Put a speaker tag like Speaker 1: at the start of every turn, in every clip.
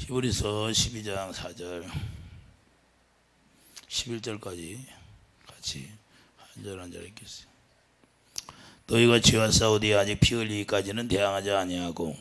Speaker 1: 히브리서 12장 4절 11절까지 같이 한 절 한 절 읽겠어요. 너희가 죄와 싸우되 아직 피 흘리기까지는 대항하지 아니하고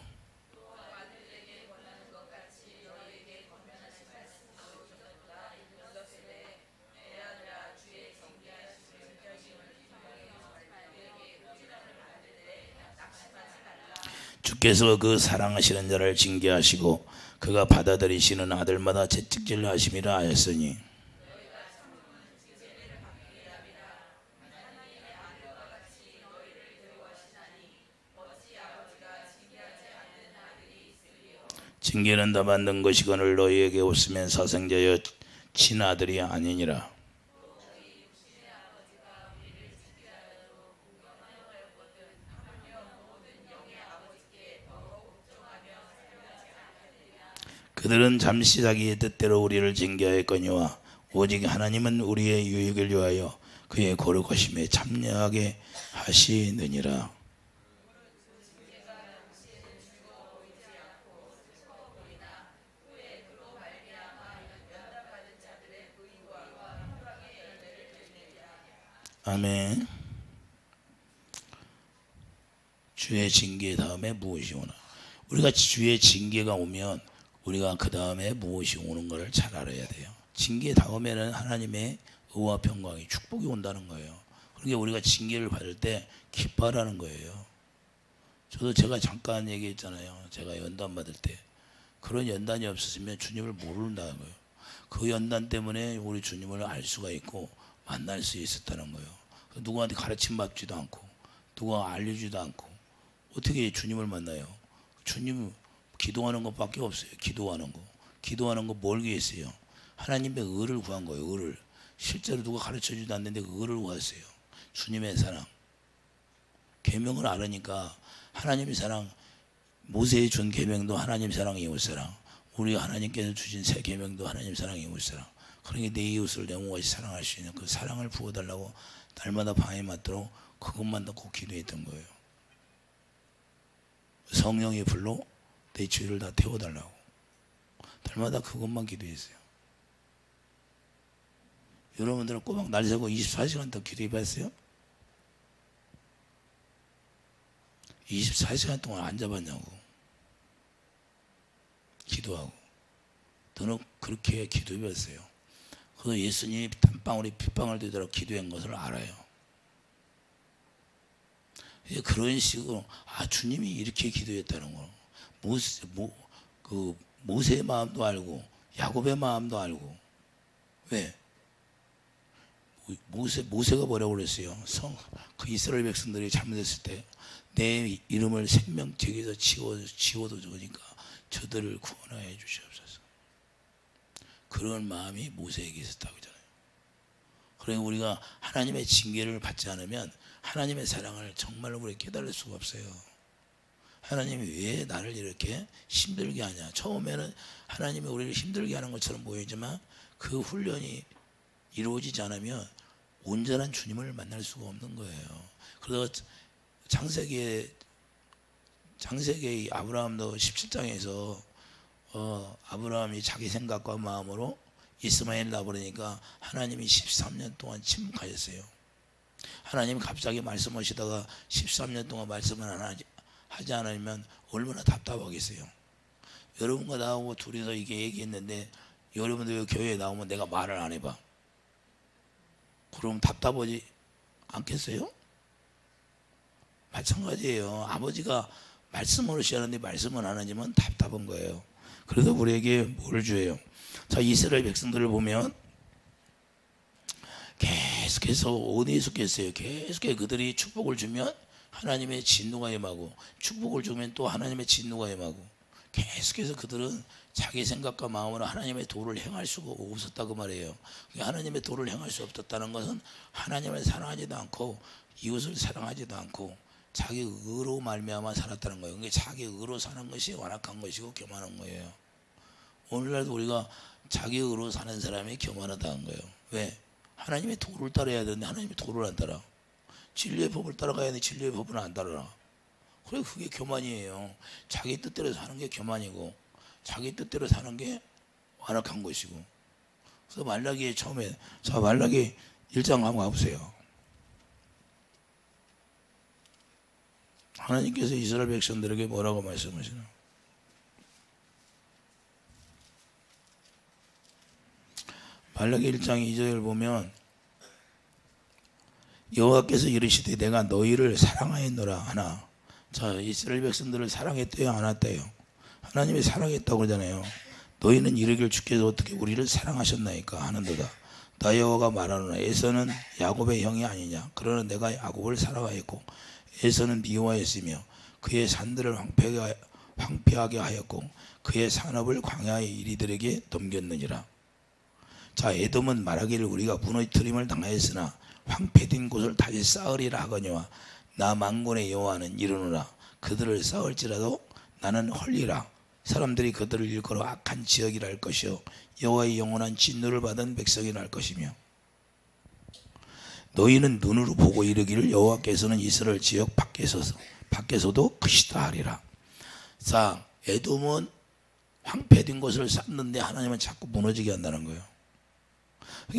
Speaker 1: 주께서 그 사랑하시는 자를 징계하시고 그가 받아들이시는 아들마다 채찍질을 하심이라 하였으니 징계는 다 받는 것이거늘 너희에게 없으면 사생자여 친아들이 아니니라. 그들은 잠시 자기의 뜻대로 우리를 징계하였거니와 오직 하나님은 우리의 유익을 위하여 그의 거룩하심에 참여하게 하시느니라. 아멘. 주의 징계 다음에 무엇이 오나? 우리가 주의 징계가 오면 우리가 그 다음에 무엇이 오는 것을 잘 알아야 돼요. 징계 다음에는 하나님의 의와 평강이 축복이 온다는 거예요. 그러니까 우리가 징계를 받을 때 기뻐하라는 거예요. 저도 제가 잠깐 얘기했잖아요. 제가 연단 받을 때 그런 연단이 없었으면 주님을 모른다는 거예요. 그 연단 때문에 우리 주님을 알 수가 있고 만날 수 있었다는 거예요. 누구한테 가르침 받지도 않고 누가 알려주지도 않고 어떻게 주님을 만나요? 주님 기도하는 것밖에 없어요. 기도하는 거 뭘 위해서요? 하나님의 의를 구한 거예요. 의를. 실제로 누가 가르쳐주지도 않는데 의를 구했어요. 주님의 사랑. 계명을 알으니까 하나님의 사랑, 모세에 준 계명도 하나님 사랑, 이웃 사랑. 우리 하나님께서 주신 새 계명도 하나님 사랑, 이웃 사랑. 그러니까 내 이웃을 내 몸같이 사랑할 수 있는 그 사랑을 부어달라고 날마다 방에 맞도록 그것만 넣고 기도했던 거예요. 성령의 불로 내 죄를 다 태워달라고 날마다 그것만 기도했어요. 여러분들은 꼬박 날 새고 24시간 더 기도해봤어요? 24시간 동안 안 잡았냐고. 기도하고. 너는 그렇게 기도해봤어요. 그래서 예수님이 땀방울이 핏방울 되도록 기도한 것을 알아요. 그런 식으로 주님이 이렇게 기도했다는 거. 모세의 마음도 알고 야곱의 마음도 알고. 왜? 모세가 뭐라고 그랬어요? 그 이스라엘 백성들이 잘못했을 때 내 이름을 생명책에서 지워도 좋으니까 저들을 구원하여 주시옵소서. 그런 마음이 모세에게 있었다고 하잖아요. 그러니까 우리가 하나님의 징계를 받지 않으면 하나님의 사랑을 정말로 우리 깨달을 수가 없어요. 하나님이 왜 나를 이렇게 힘들게 하냐. 처음에는 하나님이 우리를 힘들게 하는 것처럼 보이지만 그 훈련이 이루어지지 않으면 온전한 주님을 만날 수가 없는 거예요. 그래서 창세기 아브라함도 17장에서 아브라함이 자기 생각과 마음으로 이스마엘 낳아버리니까 하나님이 13년 동안 침묵하셨어요. 하나님이 갑자기 말씀하시다가 13년 동안 말씀을 하지 않으면 얼마나 답답하겠어요. 여러분과 나하고 둘이서 이게 얘기했는데 여러분들 교회에 나오면 내가 말을 안 해봐. 그럼 답답하지 않겠어요? 마찬가지예요. 아버지가 말씀을 하시는데 말씀을 안 하지만 답답한 거예요. 그래서 우리에게 뭘 줘요? 자, 이스라엘 백성들을 보면 계속해서 어디에 속했어요? 계속해서 그들이 축복을 주면 하나님의 진노가 임하고 축복을 주면 또 하나님의 진노가 임하고 계속해서 그들은 자기 생각과 마음으로 하나님의 도를 행할 수가 없었다고 말해요. 하나님의 도를 행할 수 없었다는 것은 하나님을 사랑하지도 않고 이웃을 사랑하지도 않고 자기 의로 말미암아 살았다는 거예요. 그러니까 자기 의로 사는 것이 완악한 것이고 교만한 거예요. 오늘날도 우리가 자기 의로 사는 사람이 교만하다는 거예요. 왜? 하나님의 도를 따라야 되는데 하나님의 도를 안 따라. 진리의 법을 따라가야 되는데 진리의 법은 안 따라. 그래, 그게 교만이에요. 자기 뜻대로 사는 게 교만이고 자기 뜻대로 사는 게 완악한 것이고. 그래서 말라기에 처음에, 자 말라기 1장 한번 가보세요. 하나님께서 이스라엘 백성들에게 뭐라고 말씀하시나? 말라기 1장 2절을 보면 여호와께서 이르시되 내가 너희를 사랑하였노라 하나. 자, 이스라엘 백성들을 사랑했대요, 안 했대요? 하나님이 사랑했다고 그러잖아요. 너희는 이르길 주께서 어떻게 우리를 사랑하셨나이까 하는도다. 나 여호와가 말하노라. 에서는 야곱의 형이 아니냐. 그러나 내가 야곱을 사랑하였고 에서는 미워하였으며 그의 산들을 황폐하게 하였고 그의 산업을 광야의 이리들에게 넘겼느니라. 자, 에돔은 말하기를 우리가 무너뜨림을 당하였으나 황폐된 곳을 다시 쌓으리라 하거니와 나 만군의 여호와는 이르노라. 그들을 쌓을지라도 나는 헐리라. 사람들이 그들을 일컬어 악한 지역이라 할 것이요 여호와의 영원한 진노를 받은 백성이라 할 것이며 너희는 눈으로 보고 이르기를 여호와께서는 이스라엘 지역 밖에서도 크시다 하리라. 자, 에돔은 황폐된 곳을 쌓는데 하나님은 자꾸 무너지게 한다는 거예요.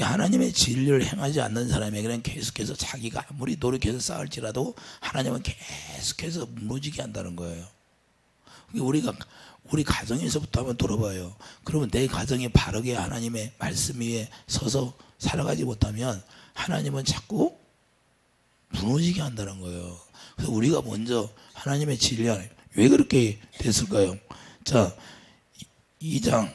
Speaker 1: 하나님의 진리를 행하지 않는 사람에게는 계속해서 자기가 아무리 노력해서 쌓을지라도 하나님은 계속해서 무너지게 한다는 거예요. 우리 가정에서부터 한번 돌아봐요. 그러면 내 가정이 바르게 하나님의 말씀 위에 서서 살아가지 못하면 하나님은 자꾸 무너지게 한다는 거예요. 그래서 우리가 먼저 하나님의 진리 안에 왜 그렇게 됐을까요? 자, 2장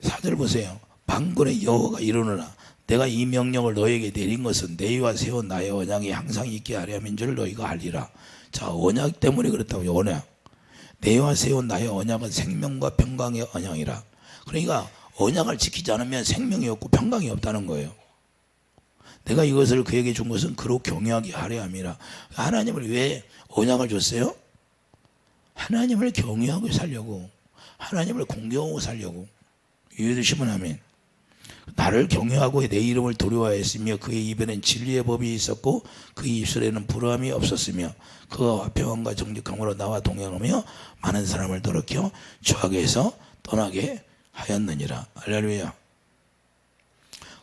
Speaker 1: 4절 보세요. 만군의 여호와가 이르노라. 내가 이 명령을 너에게 내린 것은 너희와 세운 나의 언약이 항상 있게 하려 함인 줄 너희가 알리라. 자, 언약 때문에 그렇다고요. 언약. 너희와 세운 나의 언약은 생명과 평강의 언약이라. 그러니까 언약을 지키지 않으면 생명이 없고 평강이 없다는 거예요. 내가 이것을 그에게 준 것은 그로 경외하게 하려 함이라. 하나님을 왜 언약을 줬어요? 하나님을 경외하고 살려고, 하나님을 공경하고 살려고. 이해되시면 아멘. 나를 경외하고 내 이름을 두려워하였으며 그의 입에는 진리의 법이 있었고 그의 입술에는 불함이 없었으며 그가 평안과 정직함으로 나와 동행하며 많은 사람을 돌이켜 죄악에서 떠나게 하였느니라. 할렐루야.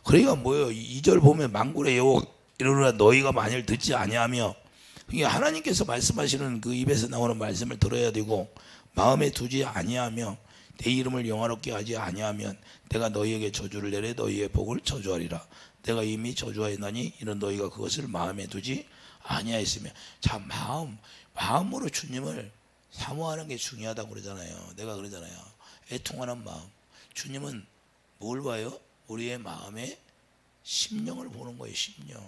Speaker 1: 그러니까 뭐예요? 2절 보면 만군의 여호와 이르노라. 너희가 만일 듣지 아니하며, 하나님께서 말씀하시는 그 입에서 나오는 말씀을 들어야 되고 마음에 두지 아니하며 내 이름을 영화롭게 하지 아니하면 내가 너희에게 저주를 내려 너희의 복을 저주하리라. 내가 이미 저주하였나니 이는 너희가 그것을 마음에 두지 아니하였으며. 자, 마음으로 주님을 사모하는 게 중요하다고 그러잖아요. 내가 그러잖아요. 애통하는 마음. 주님은 뭘 봐요? 우리의 마음의 심령을 보는 거예요. 심령.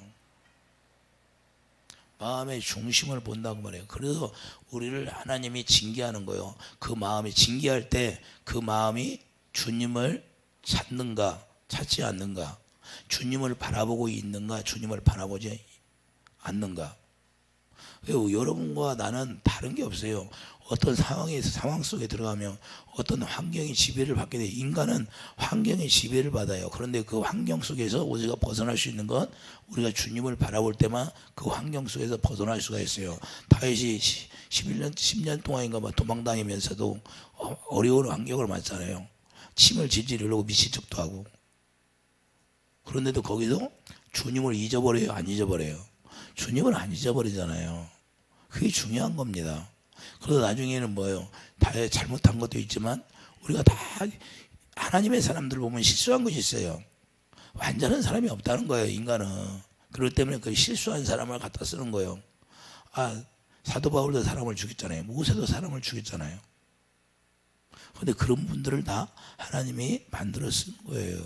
Speaker 1: 마음의 중심을 본다고 말해요. 그래서 우리를 하나님이 징계하는 거예요. 그 마음이 징계할 때 그 마음이 주님을 찾는가 찾지 않는가, 주님을 바라보고 있는가 주님을 바라보지 않는가. 여러분과 나는 다른 게 없어요. 어떤 상황 속에 들어가면 어떤 환경이 지배를 받게 돼. 인간은 환경의 지배를 받아요. 그런데 그 환경 속에서 우리가 벗어날 수 있는 건 우리가 주님을 바라볼 때만 그 환경 속에서 벗어날 수가 있어요. 다윗이 10년 동안인가 도망다니면서도 어려운 환경을 맞잖아요. 침을 질질 흘리고 미칠 척도 하고. 그런데도 거기서 주님을 잊어버려요? 안 잊어버려요? 주님을 안 잊어버리잖아요. 그게 중요한 겁니다. 그래서 나중에는 뭐예요? 다 잘못한 것도 있지만 우리가 다 하나님의 사람들 보면 실수한 것이 있어요. 완전한 사람이 없다는 거예요, 인간은. 그렇기 때문에 그 실수한 사람을 갖다 쓰는 거예요. 사도 바울도 사람을 죽였잖아요. 모세도 사람을 죽였잖아요. 그런데 그런 분들을 다 하나님이 만들어 쓴 거예요.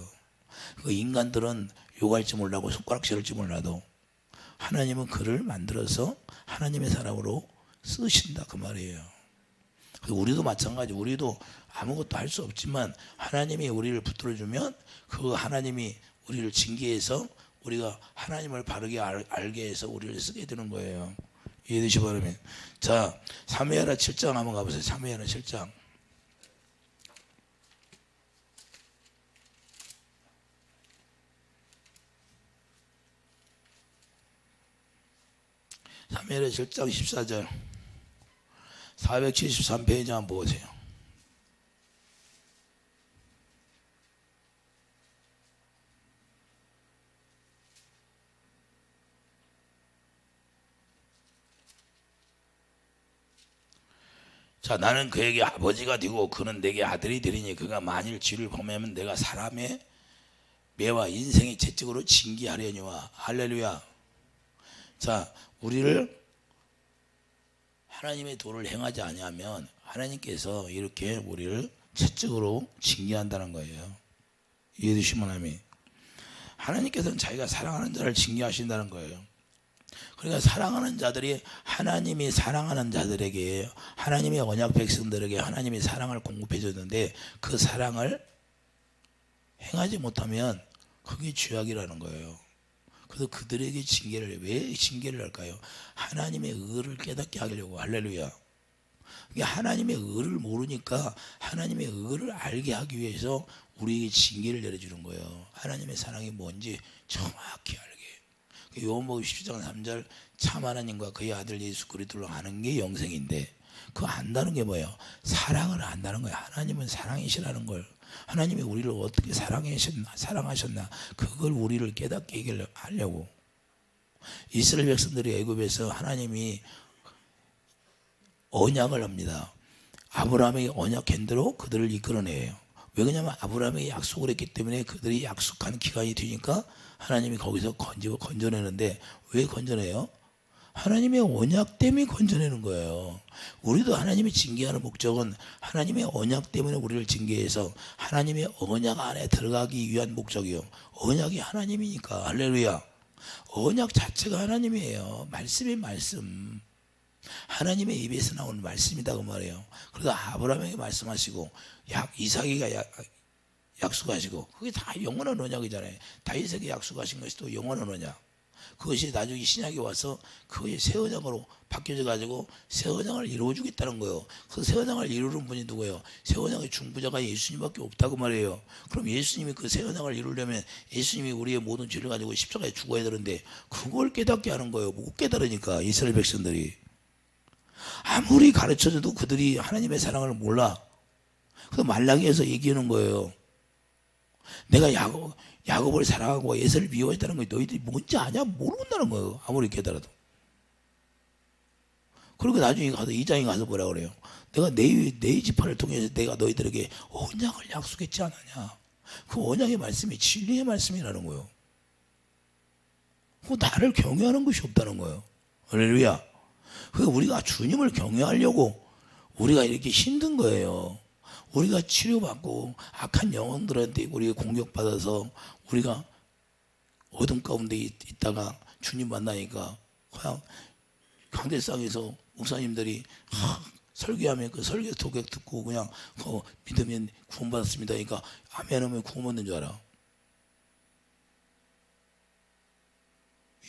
Speaker 1: 그 인간들은 욕할지 몰라도 손가락질할지 몰라도 하나님은 그를 만들어서 하나님의 사람으로 쓰신다 그 말이에요. 우리도 마찬가지. 우리도 아무것도 할 수 없지만 하나님이 우리를 붙들어주면 그 하나님이 우리를 징계해서 우리가 하나님을 바르게 알게 해서 우리를 쓰게 되는 거예요. 이해되시 바라면. 자, 사무엘하 7장 한번 가보세요. 사무엘하 7장. 사무엘하 7장 14절. 473페이지 한번 보세요. 자, 나는 그에게 아버지가 되고 그는 내게 아들이 되리니 그가 만일 죄를 범하면 내가 사람의 매와 인생의 채찍으로 징계하려니와. 할렐루야. 자, 우리를 하나님의 도를 행하지 아니하면 하나님께서 이렇게 우리를 채찍으로 징계한다는 거예요. 이해되시면 아멘. 하나님께서는 자기가 사랑하는 자를 징계하신다는 거예요. 그러니까 사랑하는 자들이 하나님이 사랑하는 자들에게, 하나님의 언약 백성들에게 하나님이 사랑을 공급해 줬는데 그 사랑을 행하지 못하면 그게 죄악이라는 거예요. 그래서 그들에게 징계를, 왜 징계를 할까요? 하나님의 의를 깨닫게 하려고. 할렐루야. 하나님의 의를 모르니까 하나님의 의를 알게 하기 위해서 우리에게 징계를 내려주는 거예요. 하나님의 사랑이 뭔지 정확히 알게. 요한복음 17장 3절 참 하나님과 그의 아들 예수 그리스도를 아는 게 영생인데, 그거 안다는 게 뭐예요? 사랑을 안다는 거예요. 하나님은 사랑이시라는 걸, 하나님이 우리를 어떻게 사랑하셨나 그걸 우리를 깨닫게 하려고. 이스라엘 백성들이 애굽에서 하나님이 언약을 합니다. 아브라함에게 언약한 대로 그들을 이끌어내요. 왜 그러냐면 아브라함에게 약속을 했기 때문에 그들이 약속한 기간이 되니까 하나님이 거기서 건져내는데, 왜 건져내요? 하나님의 언약 때문에 건져내는 거예요. 우리도 하나님이 징계하는 목적은 하나님의 언약 때문에 우리를 징계해서 하나님의 언약 안에 들어가기 위한 목적이요. 언약이 하나님이니까. 할렐루야. 언약 자체가 하나님이에요. 말씀이 말씀. 하나님의 입에서 나오는 말씀이다 그 말이에요. 그래서 아브라함에게 말씀하시고 이삭에게 약속하시고, 그게 다 영원한 언약이잖아요. 다윗에게 약속하신 것이 또 영원한 언약. 그것이 나중에 신약에 와서 그것이 새 언약으로 바뀌어져 가지고 새 언약을 이루어주겠다는 거예요. 그 새 언약을 이루는 분이 누구예요? 새 언약의 중보자가 예수님밖에 없다고 말해요. 그럼 예수님이 그 새 언약을 이루려면 예수님이 우리의 모든 죄를 가지고 십자가에 죽어야 되는데 그걸 깨닫게 하는 거예요. 못 깨달으니까 이스라엘 백성들이. 아무리 가르쳐줘도 그들이 하나님의 사랑을 몰라. 그래서 말라기에서 얘기하는 거예요. 내가 야곱을 사랑하고 에서를 미워했다는 거 너희들이 뭔지 아냐? 모른다는 거예요. 아무리 깨달아도. 그리고 나중에 가서 2장에 가서 뭐라 그래요? 내가 내 지파를 통해서 내가 너희들에게 언약을 약속했지 않았냐? 그 언약의 말씀이 진리의 말씀이라는 거예요. 그 나를 경외하는 것이 없다는 거예요. 할렐루야. 그러니까 우리가 주님을 경외하려고 우리가 이렇게 힘든 거예요. 우리가 치료받고 악한 영혼들한테 우리가 공격받아서 우리가 어둠 가운데 있다가 주님 만나니까 그냥 강대상에서 목사님들이 설교하면 그 설교 도객 듣고 그냥 믿으면 구원받았습니다. 그러니까 아멘 하면 구원받는 줄 알아.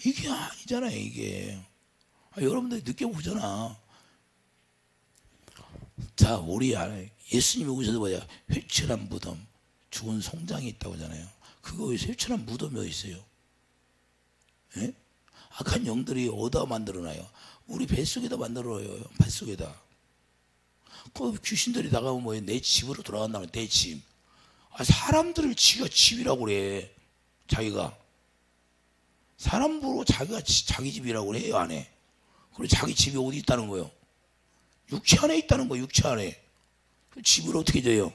Speaker 1: 이게 아니잖아요. 이게 여러분들이 느껴보잖아. 자, 우리 안에 예수님이 오셔서 뭐야? 회칠한 무덤, 죽은 송장이 있다고 하잖아요. 그거 회칠한 무덤이 어디 있어요? 예? 악한 영들이 어디다 만들어놔요? 우리 뱃속에다 만들어요. 뱃속에다. 그 귀신들이 나가면 뭐예요? 내 집으로 돌아간다는 내 집. 사람들을 지가 집이라고 그래. 자기가. 사람 보고 자기가 자기 집이라고 그래요, 안에. 그리고 자기 집이 어디 있다는 거예요? 육체 안에 있다는 거예요. 육체 안에. 그 집을 어떻게 져요?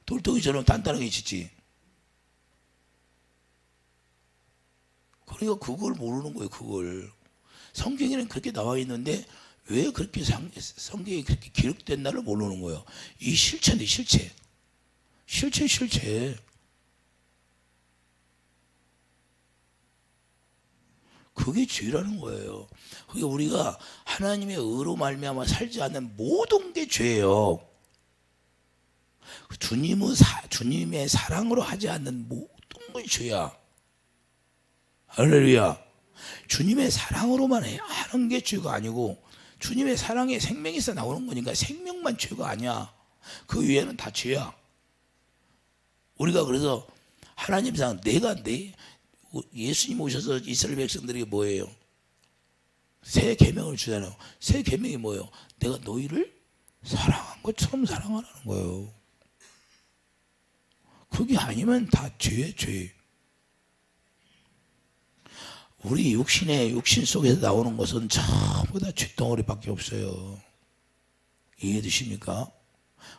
Speaker 1: 돌덩이처럼 단단하게 짓지. 그러니까 그걸 모르는 거예요. 그걸. 성경에는 그렇게 나와 있는데 왜 그렇게 성경이 그렇게 기록된 나를 모르는 거예요. 이 실체인데 실체. 실체. 그게 죄라는 거예요. 그게 우리가 하나님의 의로 말미암아 살지 않는 모든 게 죄예요. 주님의 사랑으로 하지 않는 모든 게 죄야. 할렐루야. 주님의 사랑으로만 하는 게 죄가 아니고 주님의 사랑에 생명에서 나오는 거니까 생명만 죄가 아니야. 그 위에는 다 죄야. 우리가 그래서 하나님상 예수님 오셔서 이스라엘 백성들에게 뭐예요? 새 계명을 주잖아요. 새 계명이 뭐예요? 내가 너희를 사랑한 것처럼 사랑하라는 거예요. 그게 아니면 다 죄. 우리 육신 속에서 나오는 것은 전부 다 죄덩어리밖에 없어요. 이해되십니까?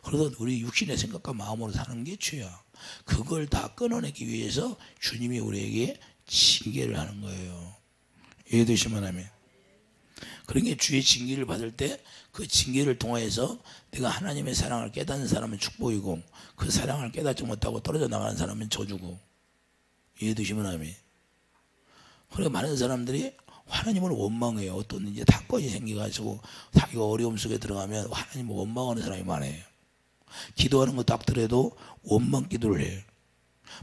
Speaker 1: 그래도 우리 육신의 생각과 마음으로 사는 게 죄야. 그걸 다 끊어내기 위해서 주님이 우리에게 징계를 하는 거예요. 이해되시면 하면. 그러니까 주의 징계를 받을 때 그 징계를 통하여서 내가 하나님의 사랑을 깨닫는 사람은 축복이고 그 사랑을 깨닫지 못하고 떨어져 나가는 사람은 저주고. 이해되시면 하면. 그러니까 많은 사람들이 하나님을 원망해요. 어떤 이제 사건이 생겨가지고 자기가 어려움 속에 들어가면 하나님을 원망하는 사람이 많아요. 기도하는 거 딱 들어도 원망 기도를 해요.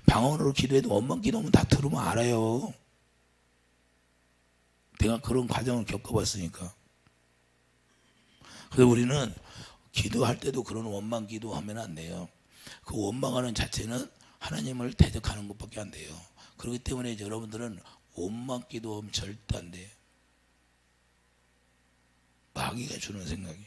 Speaker 1: 방언으로 기도해도 원망 기도하면 다 들으면 알아요. 내가 그런 과정을 겪어봤으니까. 그래서 우리는 기도할 때도 그런 원망 기도하면 안 돼요. 그 원망하는 자체는 하나님을 대적하는 것밖에 안 돼요. 그렇기 때문에 여러분들은 원망 기도하면 절대 안 돼요. 마귀가 주는 생각이.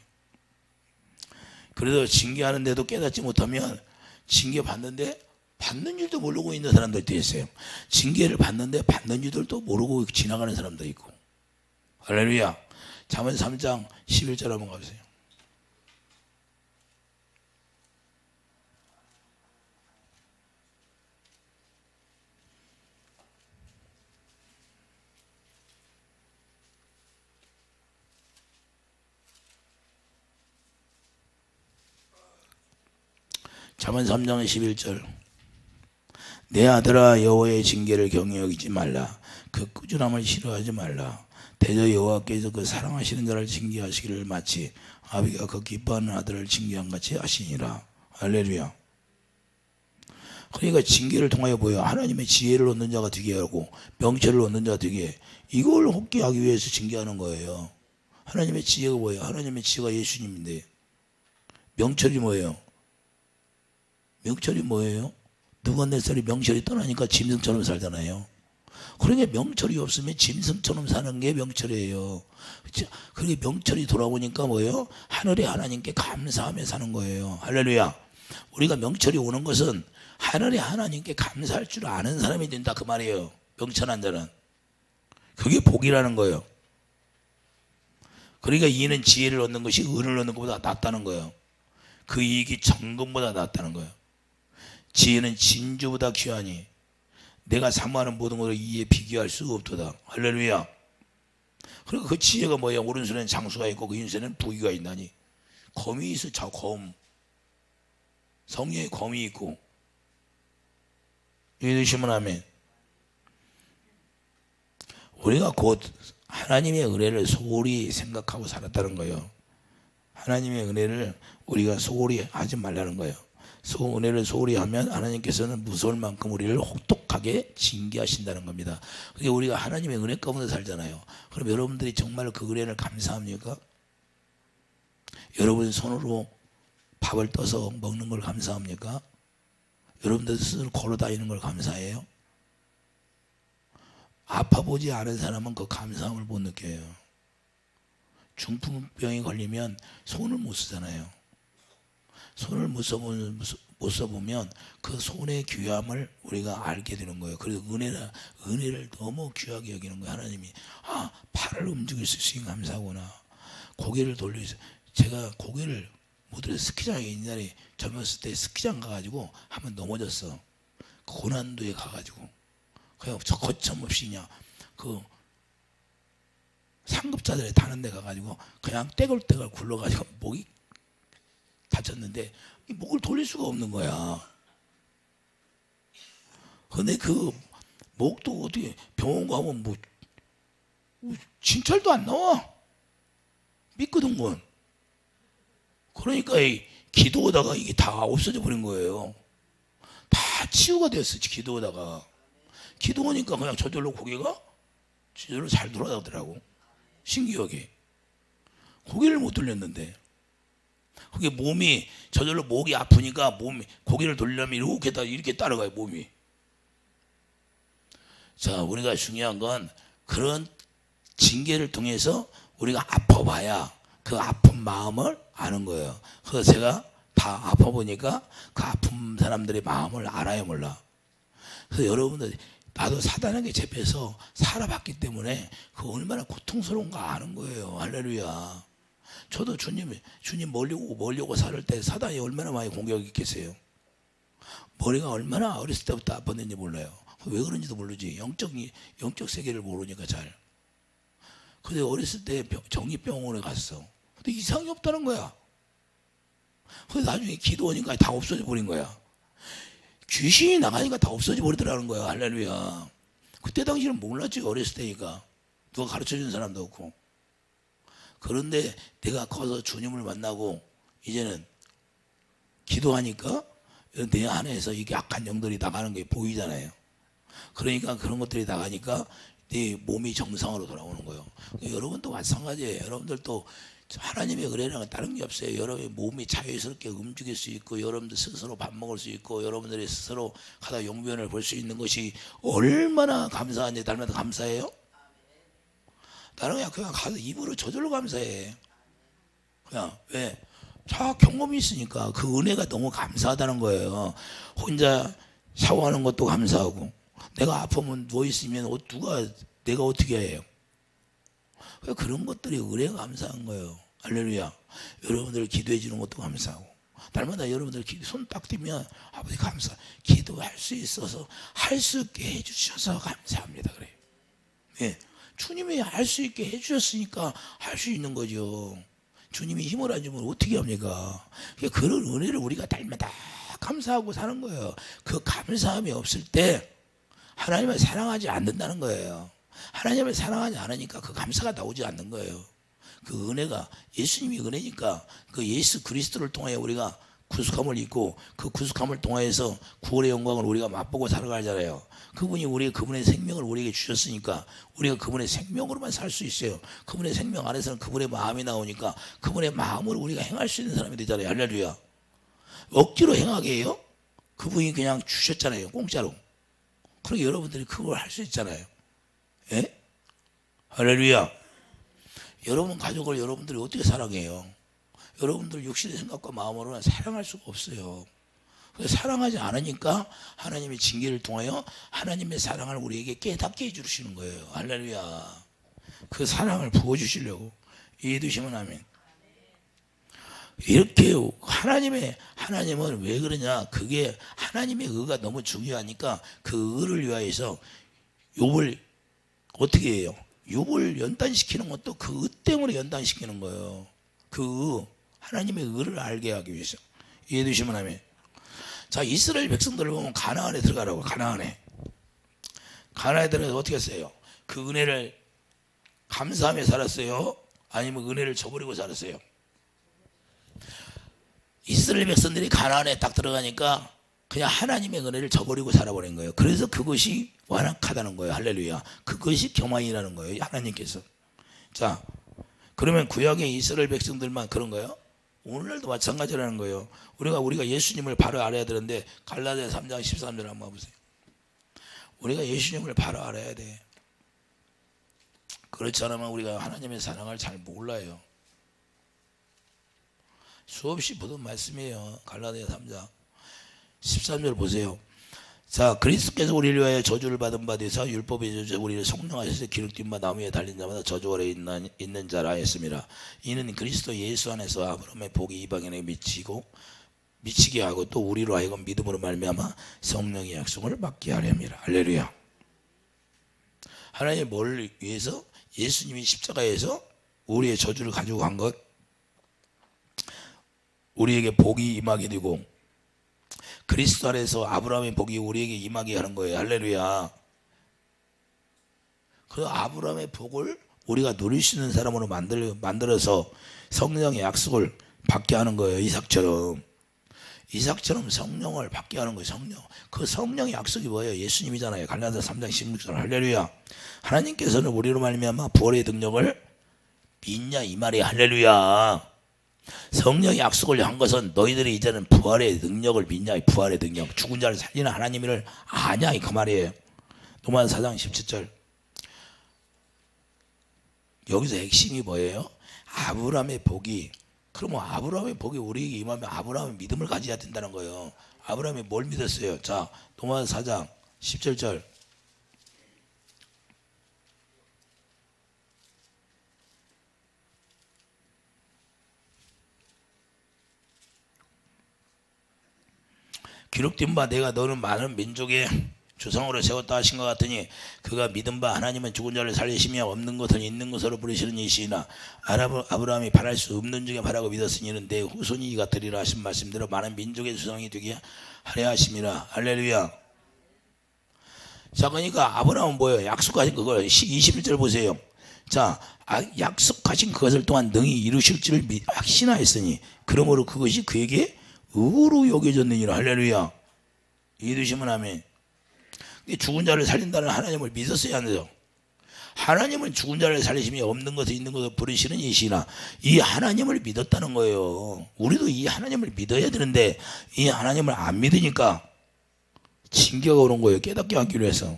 Speaker 1: 그래서 징계하는데도 깨닫지 못하면 징계 받는데 받는 줄도 모르고 있는 사람들도 있어요. 징계를 받는데 받는 줄도 모르고 지나가는 사람도 있고. 할렐루야. 잠언 3장 11절 한번 가보세요. 잠언 3장 11절. 내 아들아 여호와의 징계를 경히 여기지 말라. 그 꾸준함을 싫어하지 말라. 대저 여호와께서 그 사랑하시는 자를 징계하시기를 마치 아비가 그 기뻐하는 아들을 징계한 같이 하시니라. 할렐루야. 그러니까 징계를 통하여 뭐예요? 하나님의 지혜를 얻는 자가 되게 하고 명철을 얻는 자가 되게 해. 이걸 얻게 하기 위해서 징계하는 거예요. 하나님의 지혜가 뭐예요? 하나님의 지혜가 예수님인데 명철이 뭐예요? 명철이 뭐예요? 느부갓네살이 명철이 떠나니까 짐승처럼 살잖아요. 그러니까 명철이 없으면 짐승처럼 사는 게 명철이에요. 그렇게 명철이 돌아오니까 뭐예요? 하늘의 하나님께 감사하며 사는 거예요. 할렐루야. 우리가 명철이 오는 것은 하늘의 하나님께 감사할 줄 아는 사람이 된다 그 말이에요. 명철한 자는. 그게 복이라는 거예요. 그러니까 이는 지혜를 얻는 것이 은을 얻는 것보다 낫다는 거예요. 그 이익이 정금보다 낫다는 거예요. 지혜는 진주보다 귀하니 내가 사모하는 모든 것을 이에 비교할 수 없도다. 할렐루야. 그리고 그 지혜가 뭐야? 오른손에는 장수가 있고 그 왼손에는 부귀가 있나니. 검이 있어. 저 검. 성령의 검이 있고. 이해되시면 아멘. 우리가 곧 하나님의 은혜를 소홀히 생각하고 살았다는 거예요. 하나님의 은혜를 우리가 소홀히 하지 말라는 거예요. 은혜를 소홀히 하면 하나님께서는 무서울 만큼 우리를 혹독하게 징계하신다는 겁니다. 그게 우리가 하나님의 은혜 가운데 살잖아요. 그럼 여러분들이 정말 그 은혜를 감사합니까? 여러분 손으로 밥을 떠서 먹는 걸 감사합니까? 여러분들 스스로 걸어다니는 걸 감사해요? 아파보지 않은 사람은 그 감사함을 못 느껴요. 중풍병이 걸리면 손을 못 쓰잖아요. 손을 못 써보면 그 손의 귀함을 우리가 알게 되는 거예요. 그래서 은혜를 너무 귀하게 여기는 거예요. 하나님이 팔을 움직일 수 있으니 감사하구나. 고개를 돌리세요. 제가 고개를 못 들어서 스키장에 옛날에 젊었을 때 스키장 가가지고 한번 넘어졌어. 고난도에 가가지고 그냥 저 거침없이 그냥 그 상급자들이 타는 데 가가지고 그냥 떼굴떼굴 굴러가지고 목이 다쳤는데 이 목을 돌릴 수가 없는 거야. 근데 그 목도 어떻게 병원 가면 뭐 진찰도 안 나와. 믿거든 건. 그러니까 기도하다가 이게 다 없어져 버린 거예요. 다 치유가 됐어. 기도하다가. 기도하니까 그냥 저절로 고개가 저절로 잘 돌아가더라고. 신기하게. 고개를 못 돌렸는데. 그게 몸이 저절로 목이 아프니까 몸이 고개를 돌리려면 이렇게 따라가요. 몸이. 자, 우리가 중요한 건 그런 징계를 통해서 우리가 아파봐야 그 아픈 마음을 아는 거예요. 그래서 제가 다 아파보니까 그 아픈 사람들의 마음을 알아야 몰라. 그래서 여러분들 나도 사단에게 잡혀서 살아봤기 때문에 그 얼마나 고통스러운가 아는 거예요. 할렐루야. 저도 주님 멀리고 살 때 사단이 얼마나 많이 공격했겠어요. 머리가 얼마나 어렸을 때부터 아팠는지 몰라요. 왜 그런지도 모르지. 영적 세계를 모르니까 잘. 근데 어렸을 때 정신병원에 갔어. 근데 이상이 없다는 거야. 근데 나중에 기도하니까 다 없어져 버린 거야. 귀신이 나가니까 다 없어져 버리더라는 거야. 할렐루야. 그때 당시는 몰랐지. 어렸을 때니까. 누가 가르쳐준 사람도 없고. 그런데 내가 커서 주님을 만나고 이제는 기도하니까 내 안에서 이게 악한 영들이 나가는 게 보이잖아요. 그러니까 그런 것들이 나가니까 내 몸이 정상으로 돌아오는 거예요. 여러분도 마찬가지예요. 여러분들도 하나님의 은혜랑은 다른 게 없어요. 여러분의 몸이 자유스럽게 움직일 수 있고, 여러분들 스스로 밥 먹을 수 있고, 여러분들이 스스로 가다 용변을 볼 수 있는 것이 얼마나 감사한지 날마다 감사해요. 나는 그냥 가서 입으로 저절로 감사해. 그냥 왜? 다 경험이 있으니까 그 은혜가 너무 감사하다는 거예요. 혼자 샤워하는 것도 감사하고, 내가 아프면 누워 있으면 내가 어떻게 해요? 그런 것들이 은혜가 감사한 거예요. 할렐루야. 여러분들 기도해 주는 것도 감사하고, 날마다 여러분들 손 딱 띄면 아버지 감사, 기도할 수 있어서 할 수 있게 해주셔서 감사합니다. 그래요. 예. 주님이 할 수 있게 해주셨으니까 할 수 있는 거죠. 주님이 힘을 안 주면 어떻게 합니까? 그런 은혜를 우리가 날마다 감사하고 사는 거예요. 그 감사함이 없을 때 하나님을 사랑하지 않는다는 거예요. 하나님을 사랑하지 않으니까 그 감사가 나오지 않는 거예요. 그 은혜가 예수님이 은혜니까 그 예수 그리스도를 통하여 우리가 구속함을 입고, 그 구속함을 통하여서 구원의 영광을 우리가 맛보고 살아가잖아요. 그분의 생명을 우리에게 주셨으니까 우리가 그분의 생명으로만 살 수 있어요. 그분의 생명 안에서는 그분의 마음이 나오니까 그분의 마음으로 우리가 행할 수 있는 사람이 되잖아요. 할렐루야. 억지로 행하게 해요? 그분이 그냥 주셨잖아요. 공짜로. 그러니까 여러분들이 그걸 할 수 있잖아요. 예? 할렐루야. 여러분 가족을 여러분들이 어떻게 사랑해요? 여러분들 육신의 생각과 마음으로는 사랑할 수가 없어요. 사랑하지 않으니까 하나님의 징계를 통하여 하나님의 사랑을 우리에게 깨닫게 해주시는 거예요. 할렐루야. 그 사랑을 부어주시려고. 이해해 두시면 아멘. 이렇게 하나님은 왜 그러냐? 그게 하나님의 의가 너무 중요하니까 그 의를 위하여서 욥을 어떻게 해요? 욥을 연단시키는 것도 그 의 때문에 연단시키는 거예요. 그 의, 하나님의 의를 알게 하기 위해서. 이해해 두시면 아멘. 자, 이스라엘 백성들을 보면 가나안에 들어가라고. 가나안에 들어가서 어떻게 했어요? 그 은혜를 감사하며 살았어요? 아니면 은혜를 저버리고 살았어요? 이스라엘 백성들이 가나안에 딱 들어가니까 그냥 하나님의 은혜를 저버리고 살아버린 거예요. 그래서 그것이 완악하다는 거예요. 할렐루야. 그것이 교만이라는 거예요. 하나님께서. 자, 그러면 구약의 이스라엘 백성들만 그런 거예요? 오늘날도 마찬가지라는 거예요. 우리가 예수님을 바로 알아야 되는데, 갈라디아 3장 13절 한번 보세요. 우리가 예수님을 바로 알아야 돼. 그렇지 않으면 우리가 하나님의 사랑을 잘 몰라요. 수없이 보던 말씀이에요. 갈라디아 3장 13절 보세요. 자, 그리스도께서 우리를 위하여 저주를 받은 바 되사 율법의 저주 우리를 성령하셔서 기록된 바 나무 위에 달린 자마다 저주 아래 있는 자라 했습니다. 이는 그리스도 예수 안에서 아브라함의 복이 이방인에게 미치게 하고 또 우리로 하여금 믿음으로 말미암아 성령의 약속을 받게 하려 함이라. 할렐루야. 하나님이 뭘 위해서? 예수님이 십자가에서 우리의 저주를 가지고 간 것, 우리에게 복이 임하게 되고, 그리스도 안에서 아브라함의 복이 우리에게 임하게 하는 거예요. 할렐루야. 그 아브라함의 복을 우리가 누릴 수 있는 사람으로 만들어서 성령의 약속을 받게 하는 거예요. 이삭처럼 성령을 받게 하는 거예요. 성령. 그 성령의 약속이 뭐예요? 예수님이잖아요. 갈라디아 3장 16절. 할렐루야. 하나님께서는 우리로 말미암아 부활의 능력을 믿냐 이 말이에요. 할렐루야. 성령의 약속을 한 것은 너희들이 이제는 부활의 능력을 믿냐, 부활의 능력, 죽은 자를 살리는 하나님을 아냐 그 말이에요. 로마서 4장 17절. 여기서 핵심이 뭐예요? 아브라함의 복이. 그러면 아브라함의 복이 우리에게 임하면 아브라함의 믿음을 가져야 된다는 거예요. 아브라함이 뭘 믿었어요? 자, 로마서 4장 17절. 기록된 바 내가 너는 많은 민족의 조상으로 세웠다 하신 것 같으니 그가 믿은 바 하나님은 죽은 자를 살리시며 없는 것을 있는 것으로 부르시는 이시나 아브라함이 바랄 수 없는 중에 바라고 믿었으니 이는 내 후손이 이가 되리라 하신 말씀대로 많은 민족의 조상이 되게 하려 하심이라. 할렐루야. 자, 그러니까 아브라함은 뭐예요? 약속하신 그걸 21절 보세요. 자, 약속하신 그것을 또한 능히 이루실 줄 확신하였으니 그러므로 그것이 그에게 의로 여겨졌느니라. 할렐루야. 이해되시면 아멘. 죽은 자를 살린다는 하나님을 믿었어야 하는데요. 하나님은 죽은 자를 살리시며 없는 것을 있는 것을 부르시는 이시나, 이 하나님을 믿었다는 거예요. 우리도 이 하나님을 믿어야 되는데 이 하나님을 안 믿으니까 징계가 오는 거예요. 깨닫게 하기 위해서.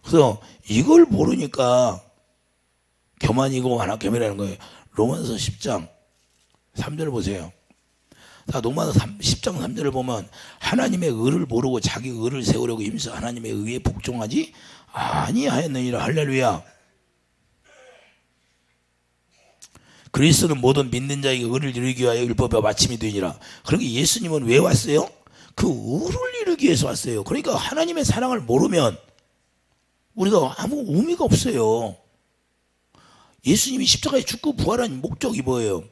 Speaker 1: 그래서 이걸 모르니까 교만이고 하나겸이라는 거예요. 로마서 10장 3절 보세요. 자, 로마서 10장 3절을 보면 하나님의 의를 모르고 자기 의를 세우려고 힘써 하나님의 의에 복종하지 아니하였느니라. 할렐루야. 그리스도는 모든 믿는 자에게 의를 이루기 위하여 율법의 마침이 되니라. 그러니까 예수님은 왜 왔어요? 그 의를 이루기 위해서 왔어요. 그러니까 하나님의 사랑을 모르면 우리가 아무 의미가 없어요. 예수님이 십자가에 죽고 부활한 목적이 뭐예요?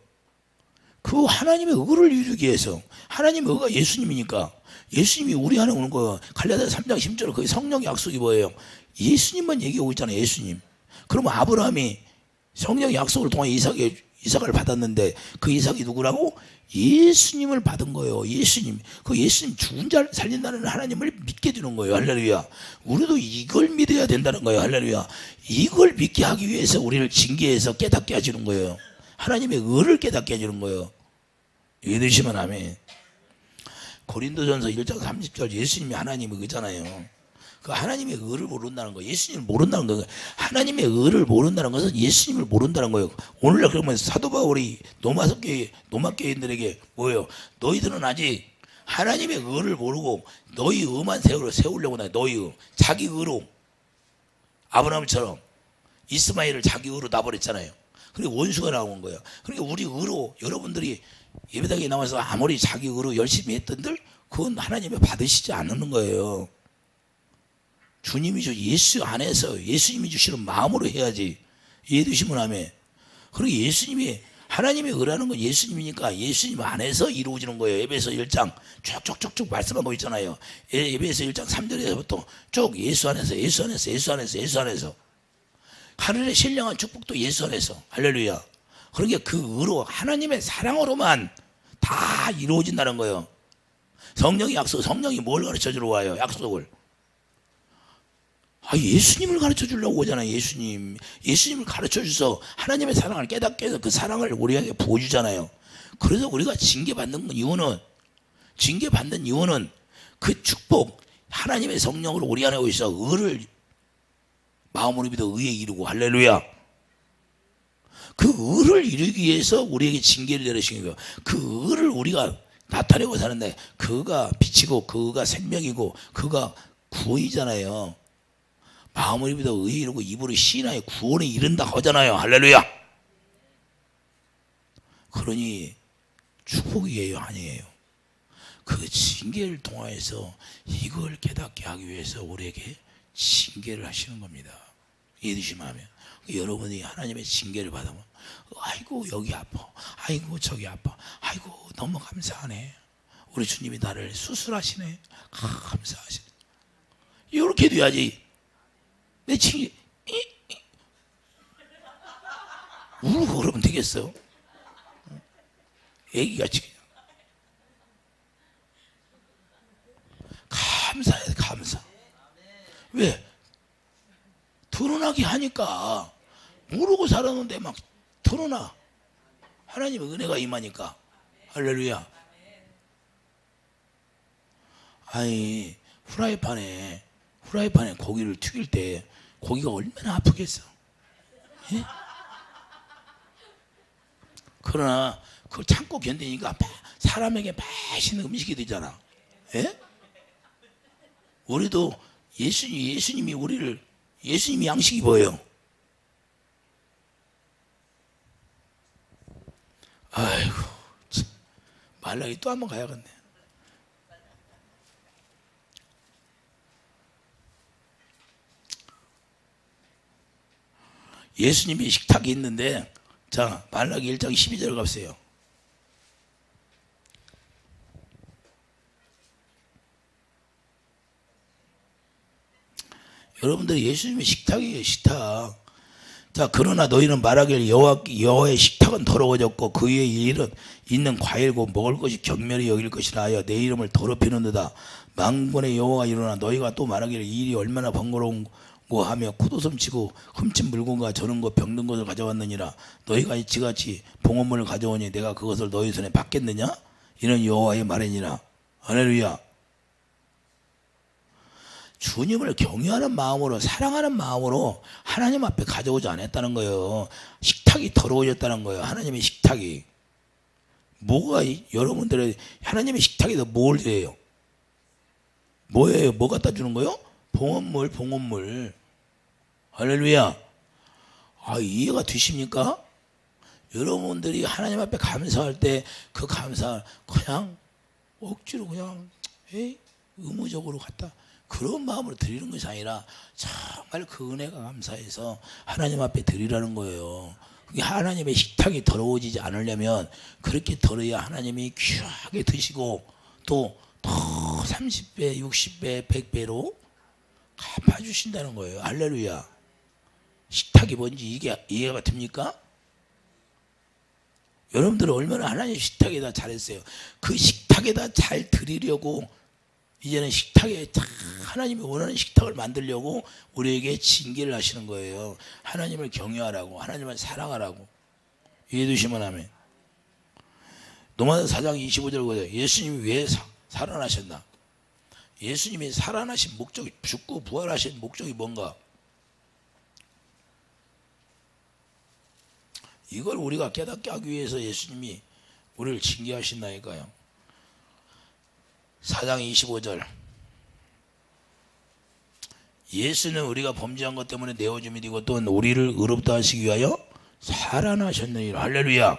Speaker 1: 그 하나님의 의를 이루기 위해서. 하나님의 의가 예수님이니까 예수님이 우리 안에 오는 거예요. 갈라디아서 3장 10절 거기 성령의 약속이 뭐예요? 예수님만 얘기하고 있잖아요. 예수님. 그러면 아브라함이 성령의 약속을 통해 이삭을 받았는데 그 이삭이 누구라고? 예수님을 받은 거예요. 예수님. 그 예수님 죽은 자를 살린다는 하나님을 믿게 되는 거예요. 할렐루야. 우리도 이걸 믿어야 된다는 거예요. 할렐루야. 이걸 믿게 하기 위해서 우리를 징계해서 깨닫게 해주는 거예요. 하나님의 의를 깨닫게 해주는 거예요. 이해되시면 아멘. 고린도전서 1장 30절 예수님이 하나님의 의잖아요. 그 하나님의 의를 모른다는 거예요. 예수님을 모른다는 거예요. 하나님의 의를 모른다는 것은 예수님을 모른다는 거예요. 오늘날 그러면 사도 바울이 로마교인들에게 뭐예요? 너희들은 아직 하나님의 의를 모르고 너희 의만 세우려고 해. 너희 의. 자기 의로 아브라함처럼 이스마엘을 자기 의로 놔버렸잖아요. 그리고 원수가 나온 거예요. 그러니까 우리 의로 여러분들이 예배당에 나와서 아무리 자기 의로 열심히 했던들 그건 하나님이 받으시지 않는 거예요. 주님이 예수 안에서 예수님이 주시는 마음으로 해야지. 이해되시면 아멘. 그리고 예수님이 하나님의 의라는 건 예수님이니까 예수님 안에서 이루어지는 거예요. 에베소 1장 쭉쭉쭉쭉 말씀하고 있잖아요. 에베소 1장 3절에서부터 쭉 예수 안에서 예수 안에서 예수 안에서 예수 안에서 하늘의 신령한 축복도 예수 안에서. 할렐루야. 그러니까 그 의로 하나님의 사랑으로만 다 이루어진다는 거예요. 성령의 약속, 성령이 뭘 가르쳐 주러 와요? 약속을. 예수님을 가르쳐 주려고 오잖아요. 예수님을 가르쳐 주셔서 하나님의 사랑을 깨닫게 해서 그 사랑을 우리에게 부어주잖아요. 그래서 우리가 징계받는 이유는 그 축복, 하나님의 성령으로 우리 안에 오셔서 의를 마음으로 믿어 의에 이루고. 할렐루야. 그 의를 이루기 위해서 우리에게 징계를 내리신 거예요. 그 의를 우리가 나타내고 사는데 그가 빛이고 그가 생명이고 그가 구원이잖아요. 마음을 믿어 의에 이르고 입으로 시인하여 구원에 이른다 하잖아요. 할렐루야. 그러니 축복이에요, 아니에요? 그 징계를 통하여서 이걸 깨닫게 하기 위해서 우리에게 징계를 하시는 겁니다. 이해되시면 하면 여러분이 하나님의 징계를 받으면 아이고 여기 아파, 아이고 저기 아파, 아이고 너무 감사하네, 우리 주님이 나를 수술하시네, 감사하시네. 이렇게 돼야지. 내 징계 울고 그러면 되겠어? 애기같이 그냥 감사해. 감사. 왜? 드러나게 하니까. 모르고 살았는데 막 드러나. 하나님의 은혜가 임하니까. 할렐루야. 아니 후라이팬에 고기를 튀길 때 고기가 얼마나 아프겠어. 예? 그러나 그걸 참고 견디니까 사람에게 맛있는 음식이 되잖아. 예? 우리도 예수님이 예수님이 양식이 뭐예요? 아이고 참, 말라기 또 한번 가야겠네. 예수님이 식탁이 있는데, 자, 말라기 1장 12절 가보세요. 여러분들 예수님이 식탁이에요, 식탁. 자, 그러나 너희는 말하길 여호와의 식탁은 더러워졌고 그 위에 일은 있는 과일고 먹을 것이 경멸히 여길 것이라 하여 내 이름을 더럽히는도다. 만군의 여호와가 일어나 너희가 또 말하길 이 일이 얼마나 번거로운고 하며 콧웃음 치고 흠친 물건과 저는 것 병든 것을 가져왔느니라. 너희가 이같이 봉헌물을 가져오니 내가 그것을 너희 손에 받겠느냐? 이는 여호와의 말이니라. 할렐루야. 주님을 경외하는 마음으로, 사랑하는 마음으로 하나님 앞에 가져오지 않았다는 거예요. 식탁이 더러워졌다는 거예요. 하나님의 식탁이. 뭐가 여러분들의 하나님의 식탁에서 뭘 해요? 뭐예요? 뭐 갖다 주는 거요? 봉헌물, 봉헌물. 할렐루야. 아, 이해가 되십니까? 여러분들이 하나님 앞에 감사할 때 그 감사 그냥 억지로 그냥 의무적으로 갖다 그런 마음으로 드리는 것이 아니라 정말 그 은혜가 감사해서 하나님 앞에 드리라는 거예요. 그게 하나님의 식탁이 더러워지지 않으려면 그렇게 들어야 하나님이 귀하게 드시고 또 더 30배, 60배, 100배로 갚아주신다는 거예요. 할렐루야. 식탁이 뭔지 이게 이해가 됩니까? 여러분들은 얼마나 하나님의 식탁에다 잘했어요. 그 식탁에다 잘 드리려고 이제는 식탁에 하나님이 원하는 식탁을 만들려고 우리에게 징계를 하시는 거예요. 하나님을 경외하라고, 하나님을 사랑하라고. 이해되시면 아멘. 로마서 4장 25절 보세요. 예수님이 왜 살아나셨나? 예수님이 살아나신 목적이, 죽고 부활하신 목적이 뭔가? 이걸 우리가 깨닫게 하기 위해서 예수님이 우리를 징계하신다니까요. 4장 25절. 예수는 우리가 범죄한 것 때문에 내어줌이 되고 또 우리를 의롭다 하시기 위하여 살아나셨느니라. 할렐루야.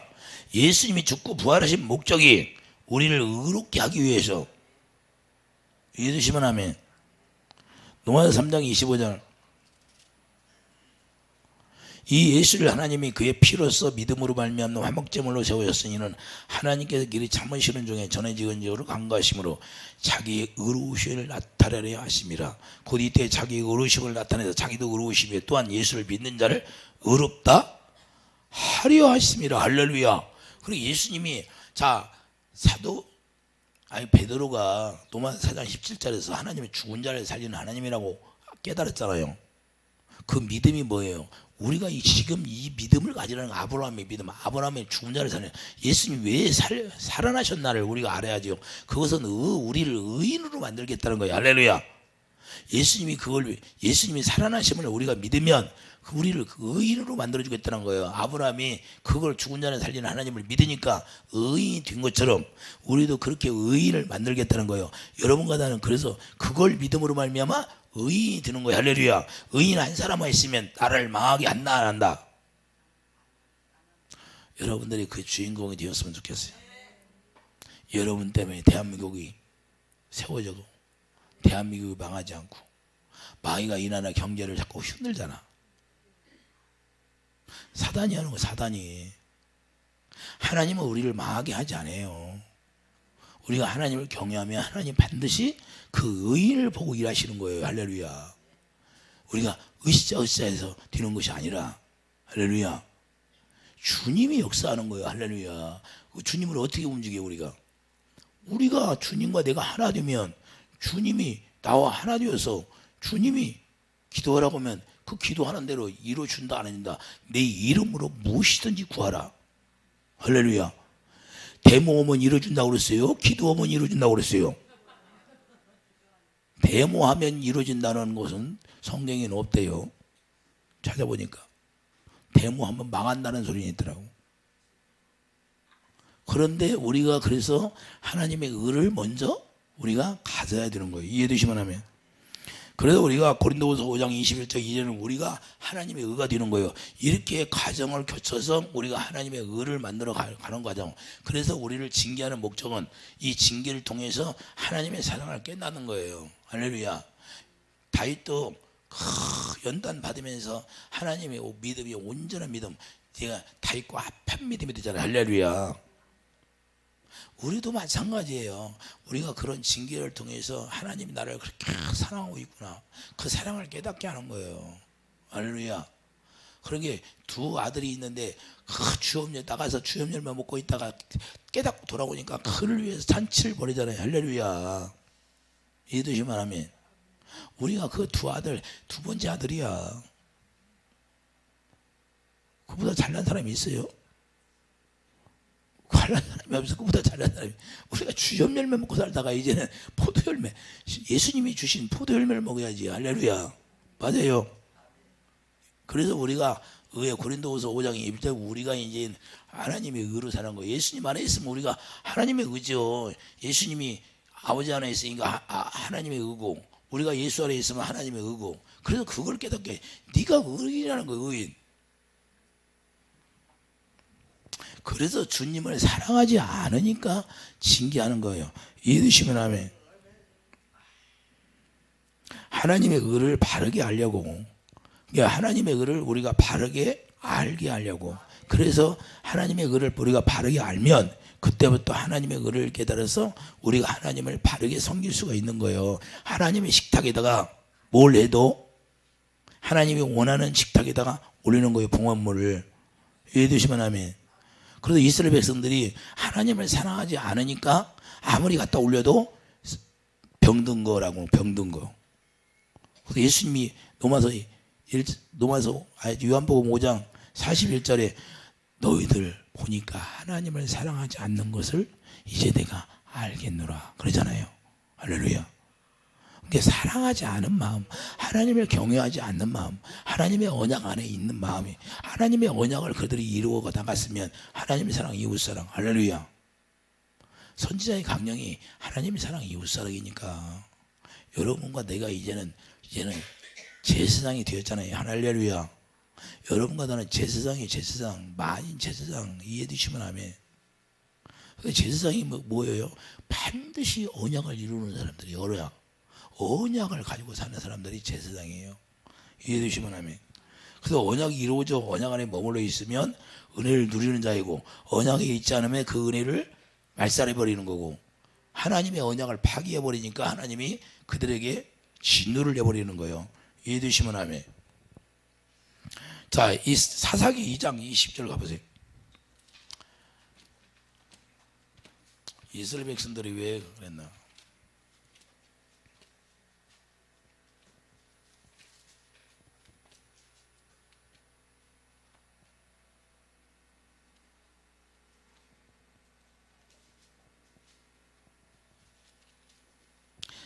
Speaker 1: 예수님이 죽고 부활하신 목적이 우리를 의롭게 하기 위해서. 이해되시면 아멘. 로마서 3장 25절. 이 예수를 하나님이 그의 피로써 믿음으로 말미암는 화목제물로 세우셨으니는 하나님께서 길이 참으시는 중에 전해지건적으로 간과하심으로 자기의 의로우심을 나타내려 하심이라. 곧 이때 자기의 의로우심을 나타내서 자기도 의로우시며 또한 예수를 믿는 자를 의롭다 하려 하심이라. 할렐루야. 그리고 예수님이 베드로가 로마서 4장 17절에서 하나님의 죽은 자를 살리는 하나님이라고 깨달았잖아요. 그 믿음이 뭐예요? 우리가 지금 이 믿음을 가지라는 아브라함의 믿음, 아브라함의 죽은 자를 살리는 예수님이 왜 살아나셨나를 우리가 알아야죠. 그것은 우리를 의인으로 만들겠다는 거예요. 할렐루야. 예수님이 살아나심을 우리가 믿으면 우리를 의인으로 만들어주겠다는 거예요. 아브라함이 그걸 죽은 자를 살리는 하나님을 믿으니까 의인이 된 것처럼 우리도 그렇게 의인을 만들겠다는 거예요. 여러분과 나는 그래서 그걸 믿음으로 말미암아 의인이 되는 거예요. 할렐루야. 의인 한 사람만 있으면 나라를 망하게 안 한다. 여러분들이 그 주인공이 되었으면 좋겠어요. 여러분 때문에 대한민국이 세워져도 대한민국이 망하지 않고 마귀가 이 나라 경제를 자꾸 흔들잖아. 사단이 하는 거, 사단이. 하나님은 우리를 망하게 하지 않아요. 우리가 하나님을 경외하면 하나님 반드시 그 의인을 보고 일하시는 거예요. 할렐루야. 우리가 으쌰으쌰해서 되는 것이 아니라 할렐루야. 주님이 역사하는 거예요. 할렐루야. 주님을 어떻게 움직여 우리가 주님과 내가 하나 되면 주님이 나와 하나 되어서 주님이 기도하라고 하면 그 기도하는 대로 이루어준다 안 해준다. 내 이름으로 무엇이든지 구하라. 할렐루야. 데모하면 이루어준다고 그랬어요? 기도하면 이루어준다고 그랬어요? 데모하면 이루어진다는 것은 성경에는 없대요. 찾아보니까 데모하면 망한다는 소리가 있더라고. 그런데 우리가 그래서 하나님의 의를 먼저 우리가 가져야 되는 거예요. 이해되시면 하면. 그래서 우리가 고린도후서 5장 21절 이제는 우리가 하나님의 의가 되는 거예요. 이렇게 과정을 거쳐서 우리가 하나님의 의를 만들어 가는 과정. 그래서 우리를 징계하는 목적은 이 징계를 통해서 하나님의 사랑을 깨닫는 거예요. 할렐루야. 다윗도 연단 받으면서 하나님의 믿음이 온전한 믿음, 내가 다 있고 합한 믿음이 되잖아요. 할렐루야. 우리도 마찬가지예요. 우리가 그런 징계를 통해서 하나님이 나를 그렇게 사랑하고 있구나, 그 사랑을 깨닫게 하는 거예요. 할렐루야. 그런 게 두 아들이 있는데 주염려 나가서 주염열만 먹고 있다가 깨닫고 돌아오니까 그를 위해서 잔치를 벌이잖아요. 할렐루야. 이해되시면 아멘. 우리가 그 두 아들, 두 번째 아들이야. 그보다 잘난 사람이 있어요? 잘난 사람이 없어. 그보다 잘난 사람이. 우리가 주염열매 먹고 살다가 이제는 포도열매, 예수님이 주신 포도열매를 먹어야지. 할렐루야. 맞아요. 그래서 우리가 고린도후서 5장 2절, 우리가 이제 하나님의 의로 사는 거예요. 예수님 안에 있으면 우리가 하나님의 의죠. 예수님이 아버지 안에 있으니까 하나님의 의고, 우리가 예수 안에 있으면 하나님의 의고. 그래서 그걸 깨닫게, 네가 의인이라는 거예요. 의인. 그래서 주님을 사랑하지 않으니까 징계하는 거예요. 이해되시면 아멘. 하나님의 의를 바르게 알려고, 하나님의 의를 우리가 바르게 알게 하려고. 그래서 하나님의 의를 우리가 바르게 알면 그때부터 하나님의 의를 깨달아서 우리가 하나님을 바르게 섬길 수가 있는 거예요. 하나님의 식탁에다가 뭘 해도 하나님이 원하는 식탁에다가 올리는 거예요. 봉헌물을. 이해되시면 아멘. 그래서 이스라엘 백성들이 하나님을 사랑하지 않으니까 아무리 갖다 올려도 병든 거라고. 병든 거. 그래서 예수님이 요한복음 5장 41절에 너희들 보니까 하나님을 사랑하지 않는 것을 이제 내가 알겠노라 그러잖아요. 할렐루야. 그러니까 사랑하지 않은 마음, 하나님을 경외하지 않는 마음, 하나님의 언약 안에 있는 마음이, 하나님의 언약을 그들이 이루어 나갔으면 하나님의 사랑, 이웃사랑. 할렐루야. 선지자의 강령이 하나님의 사랑, 이웃사랑이니까 여러분과 내가 이제는 제사장이 되었잖아요. 할렐루야. 여러분과 나는 제사장, 만인 제사장. 이해되시면 아멘. 제사장이 뭐예요? 반드시 언약을 이루는 사람들이, 언약을 가지고 사는 사람들이 제사장이에요. 이해되시면 아멘. 그래서 언약이 이루어져 언약 안에 머물러 있으면 은혜를 누리는 자이고, 언약에 있지 않으면 그 은혜를 말살해버리는 거고, 하나님의 언약을 파기해버리니까 하나님이 그들에게 진노를 내버리는 거예요. 이해되시면 아멘. 자, 이 사사기 2장 20절 가보세요. 이스라엘 백성들이 왜 그랬나?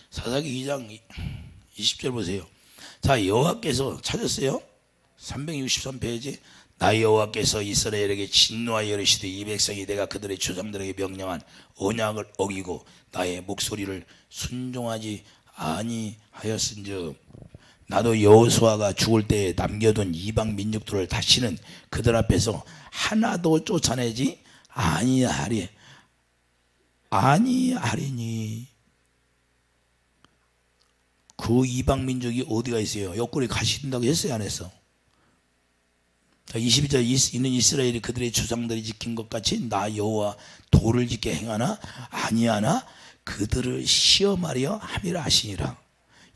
Speaker 1: 사사기 2장 20절 보세요. 자, 여호와께서 찾았어요? 363페이지. 나 여호와께서 이스라엘에게 진노하여 이르시되 이 백성이 내가 그들의 조상들에게 명령한 언약을 어기고 나의 목소리를 순종하지 아니하였은즉 나도 여호수아가 죽을 때에 남겨둔 이방 민족들을 다시는 그들 앞에서 하나도 쫓아내지 아니하리니. 그 이방 민족이 어디가 있어요? 옆구리 가신다고 했어요, 안 했어? 22절 있는 이스라엘이 그들의 조상들이 지킨 것 같이 나 여호와 도를 짓게 행하나 아니하나 그들을 시험하려 함이라 하시니라.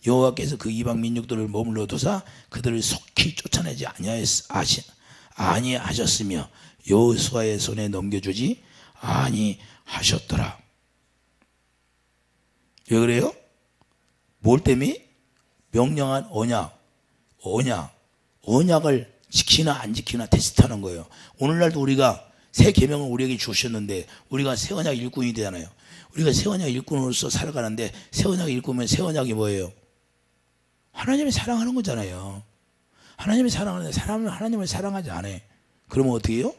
Speaker 1: 여호와께서 그 이방 민족들을 머물러 두사 그들을 속히 쫓아내지 아니하셨으며 여호수아의 손에 넘겨주지 아니하셨더라. 왜 그래요? 뭘 때문에? 명령한 언약을 지키나 안 지키나 테스트하는 거예요. 오늘날도 우리가 새 계명을 우리에게 주셨는데 우리가 새 언약 일꾼이 되잖아요. 우리가 새 언약 일꾼으로서 살아가는데 새 언약 일꾼이면 새 언약이 뭐예요? 하나님을 사랑하는 거잖아요. 하나님을 사랑하는데 사람은 하나님을 사랑하지 않아. 그러면 어떻게 해요?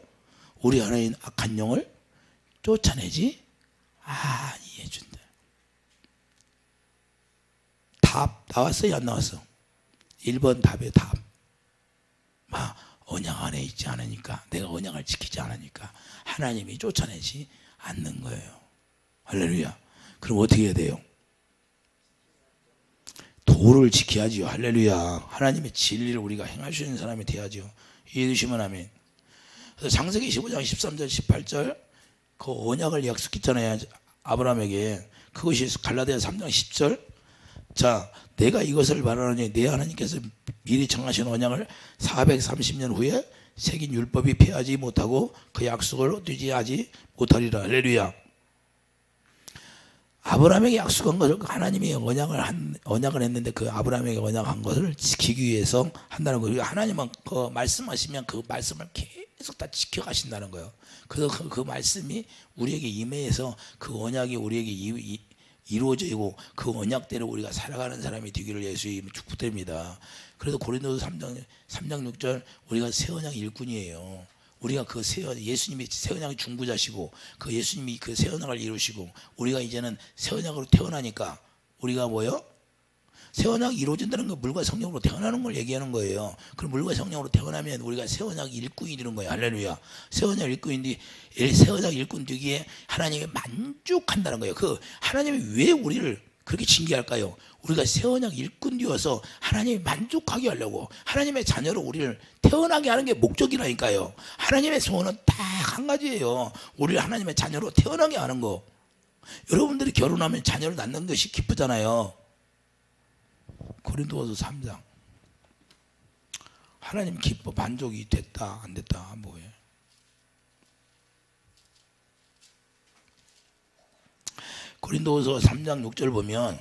Speaker 1: 우리 안에 있는 악한 영을 쫓아내지 아니해준다. 답 나왔어요? 안 나왔어? 1번 답이에요. 답. 언약 안에 있지 않으니까, 내가 언약을 지키지 않으니까 하나님이 쫓아내지 않는 거예요. 할렐루야. 그럼 어떻게 해야 돼요? 도를 지켜야지요. 할렐루야. 하나님의 진리를 우리가 행할 수 있는 사람이 돼야죠. 이해해 주시면 아멘. 그래서 창세기 15장 13절 18절 그 언약을 약속했잖아요. 아브라함에게. 그것이 갈라디아 3장 10절. 자, 내가 이것을 말하노니 내 하나님께서 미리 정하신 언약을 430년 후에 새긴 율법이 폐하지 못하고 그 약속을 뒤지하지 못하리라. 할렐루야. 아브라함에게 약속한 것을 하나님이 언약을 했는데 그 아브라함에게 언약한 것을 지키기 위해서 한다는 거예요. 하나님은 그 말씀하시면 그 말씀을 계속 다 지켜가신다는 거예요. 그래서 그 말씀이 우리에게 임해서 그 언약이 우리에게 이루어지고 그 언약대로 우리가 살아가는 사람이 되기를 예수님 축복드립니다. 그래서 고린도서 3장 6절 우리가 새 언약 일꾼이에요. 우리가 그 예수님이 새 언약의 중보자시고 그 예수님이 그 새 언약을 이루시고 우리가 이제는 새 언약으로 태어나니까 우리가 뭐요? 새 언약이 이루어진다는 건 물과 성령으로 태어나는 걸 얘기하는 거예요. 그럼 물과 성령으로 태어나면 우리가 새 언약 일꾼이 되는 거예요. 할렐루야. 새 언약 일꾼인데 새 언약 일꾼 되기에 하나님이 만족한다는 거예요. 그 하나님이 왜 우리를 그렇게 징계할까요? 우리가 새 언약 일꾼 되어서 하나님이 만족하게 하려고 하나님의 자녀로 우리를 태어나게 하는 게 목적이라니까요. 하나님의 소원은 딱 한 가지예요. 우리를 하나님의 자녀로 태어나게 하는 거. 여러분들이 결혼하면 자녀를 낳는 것이 기쁘잖아요. 고린도서 3장 하나님 기뻐 만족이 됐다 안 됐다 뭐예요? 고린도서 3장 6절 보면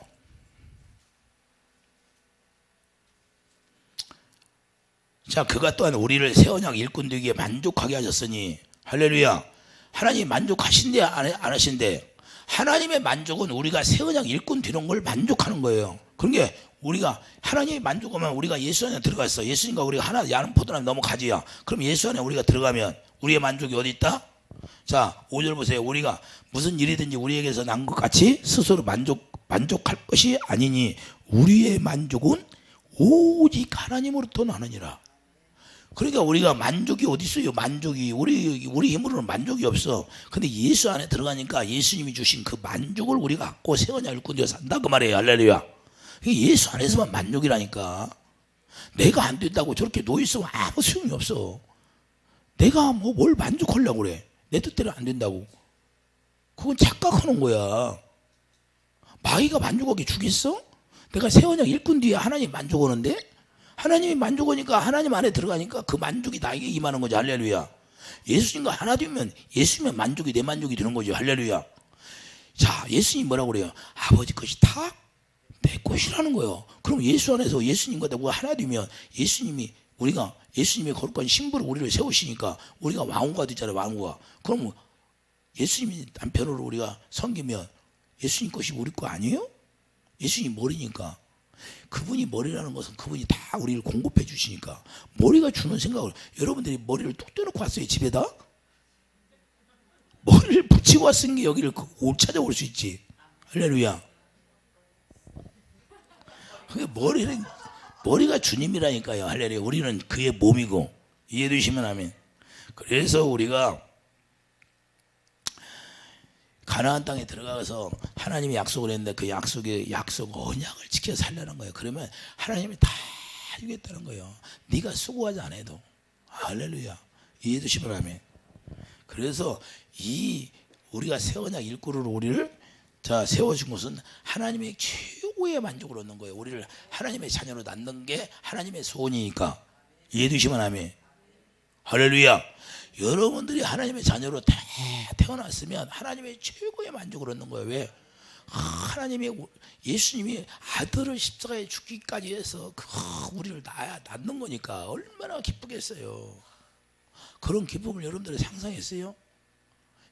Speaker 1: 자 그가 또한 우리를 새 언약 일꾼 되기에 만족하게 하셨으니 할렐루야. 하나님 만족하신대 안 하신대? 하나님의 만족은 우리가 새 언약 일꾼 되는 걸 만족하는 거예요. 그러니까 우리가 하나님이 만족하면 우리가 예수 안에 들어갔어. 예수님과 우리가 하나 야는 포도나무 넘어가지야. 그럼 예수 안에 우리가 들어가면 우리의 만족이 어디 있다? 자 5절 보세요. 우리가 무슨 일이든지 우리에게서 난 것 같이 스스로 만족할 것이 아니니 우리의 만족은 오직 하나님으로부터 나느니라. 그러니까 우리가 만족이 어디 있어요? 만족이 우리 힘으로는 만족이 없어. 근데 예수 안에 들어가니까 예수님이 주신 그 만족을 우리가 갖고 새 언약 일꾼 되어 산다 그 말이에요. 할렐루야. 예수 안에서만 만족이라니까. 내가 안 된다고 저렇게 놓여있으면 아무 소용이 없어. 내가 뭐 뭘 만족하려고 그래. 내 뜻대로 안 된다고. 그건 착각하는 거야. 마귀가 만족하게 주겠어? 내가 새 언약 일꾼 뒤에 하나님 만족하는데? 하나님이 만족하니까 하나님 안에 들어가니까 그 만족이 나에게 임하는 거죠. 할렐루야. 예수님과 하나 되면 예수님의 만족이 내 만족이 되는 거죠. 할렐루야. 자, 예수님 뭐라고 그래요? 아버지 것이 다 내 것이라는 거예요. 그럼 예수 안에서 예수님과 내가 하나 되면 예수님이 거룩한 신부로 우리를 세우시니까 우리가 왕후가 되잖아요. 왕후가. 그럼 예수님이 남편으로 우리가 섬기면 예수님 것이 우리 거 아니에요? 예수님 머리니까. 그분이 머리라는 것은 그분이 다 우리를 공급해 주시니까 머리가 주는 생각을 여러분들이 머리를 뚝 떼놓고 왔어요. 집에다? 머리를 붙이고 왔으니 여기를 찾아올 수 있지. 할렐루야. 머리가 주님이라니까요. 할렐루야. 우리는 그의 몸이고 이해되시면 아멘. 그래서 우리가 가나안 땅에 들어가서 하나님이 약속을 했는데 그 약속 언약을 지켜 살려는 거예요. 그러면 하나님이 다 해주겠다는 거예요. 네가 수고하지 않아도. 할렐루야. 이해되시면 아멘. 그래서 우리가 새 언약 일꾼으로 우리를 세워준 것은 하나님의 최고의 만족을 얻는 거예요. 우리를 하나님의 자녀로 낳는 게 하나님의 소원이니까. 이해되시면 아멘. 할렐루야. 여러분들이 하나님의 자녀로 태어났으면 하나님의 최고의 만족을 얻는 거예요. 왜? 예수님이 아들을 십자가에 죽기까지 해서 우리를 낳는 거니까 얼마나 기쁘겠어요. 그런 기쁨을 여러분들이 상상했어요?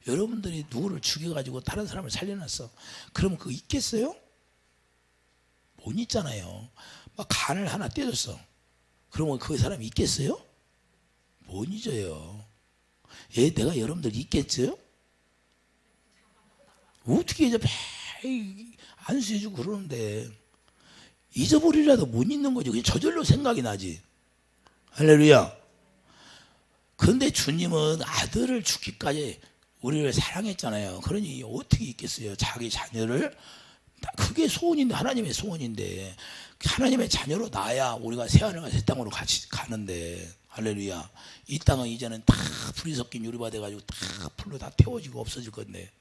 Speaker 1: 여러분들이 누구를 죽여가지고 다른 사람을 살려놨어. 그러면 그거 있겠어요? 못 있잖아요. 막 간을 하나 떼줬어. 그러면 그 사람이 있겠어요? 못 잊어요. 내가 여러분들 있겠어요? 어떻게 이제 안수해주고 그러는데 잊어버리라도 못 잊는 거지. 그냥 저절로 생각이 나지. 할렐루야. 그런데 주님은 아들을 죽기까지 우리를 사랑했잖아요. 그러니 어떻게 있겠어요? 자기 자녀를 그게 소원인데, 하나님의 소원인데, 하나님의 자녀로 나야 우리가 새하늘과 새 땅으로 같이 가는데, 할렐루야. 이 땅은 이제는 다 불이 섞인 유리화 돼가지고 다 불로 다 태워지고 없어질 건데,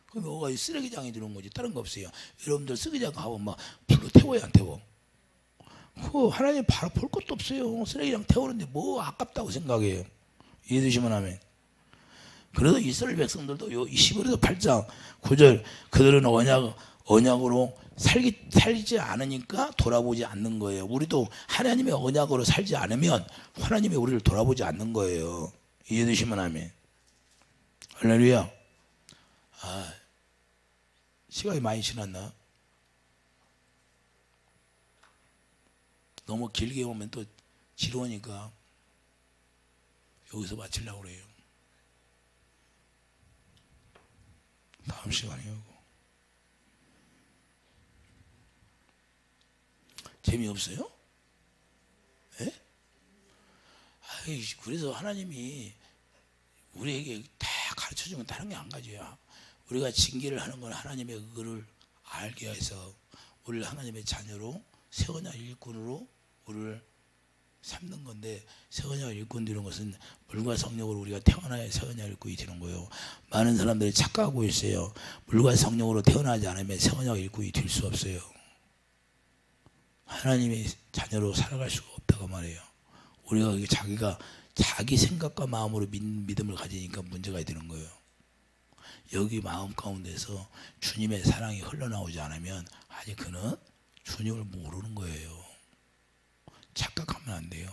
Speaker 1: 그럼 뭐가 쓰레기장이 되는 거지, 다른 거 없어요. 여러분들 쓰레기장 가면 막 불로 태워야 안 태워? 그 하나님 바로 볼 것도 없어요. 쓰레기장 태우는데 뭐 아깝다고 생각해요. 이해되시면 하면. 그래서 이스라엘 백성들도 요 11에서 8장 9절, 그들은 언약으로 살지 않으니까 돌아보지 않는 거예요. 우리도 하나님의 언약으로 살지 않으면 하나님이 우리를 돌아보지 않는 거예요. 이해되시면 하면. 할렐루야. 시간이 많이 지났나? 너무 길게 오면 또 지루하니까 여기서 마치려고 그래요. 다음 시간에 오고. 재미없어요? 예? 그래서 하나님이 우리에게 다 가르쳐주면 다른 게 안 가져요. 우리가 징계를 하는 건 하나님의 그거를 알게 해서 우리를 하나님의 자녀로 새 언약 일꾼으로 우리를 삼는 건데, 새 언약 일꾼 되는 것은 물과 성령으로 우리가 태어나야 새 언약 일꾼이 되는 거예요. 많은 사람들이 착각하고 있어요. 물과 성령으로 태어나지 않으면 새 언약 일꾼이 될 수 없어요. 하나님의 자녀로 살아갈 수가 없다고 말해요. 우리가 자기가 자기 생각과 마음으로 믿음을 가지니까 문제가 되는 거예요. 여기 마음 가운데서 주님의 사랑이 흘러나오지 않으면 아직 그는 주님을 모르는 거예요. 착각하면 안 돼요.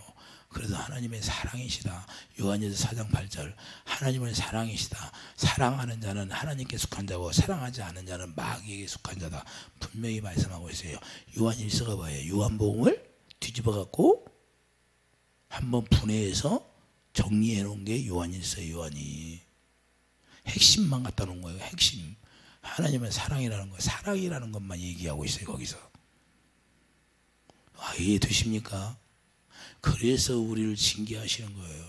Speaker 1: 그래서 하나님의 사랑이시다. 요한일서 4장 8절, 하나님을 사랑이시다. 사랑하는 자는 하나님께 속한 자고 사랑하지 않는 자는 마귀에게 속한 자다. 분명히 말씀하고 있어요. 요한일서가 뭐예요? 요한복음을 뒤집어 갖고 한번 분해해서 정리해 놓은 게 요한일서예요. 요한이 핵심만 갖다 놓은 거예요. 핵심. 하나님은 사랑이라는 거, 사랑이라는 것만 얘기하고 있어요. 거기서. 이해되십니까? 그래서 우리를 징계하시는 거예요.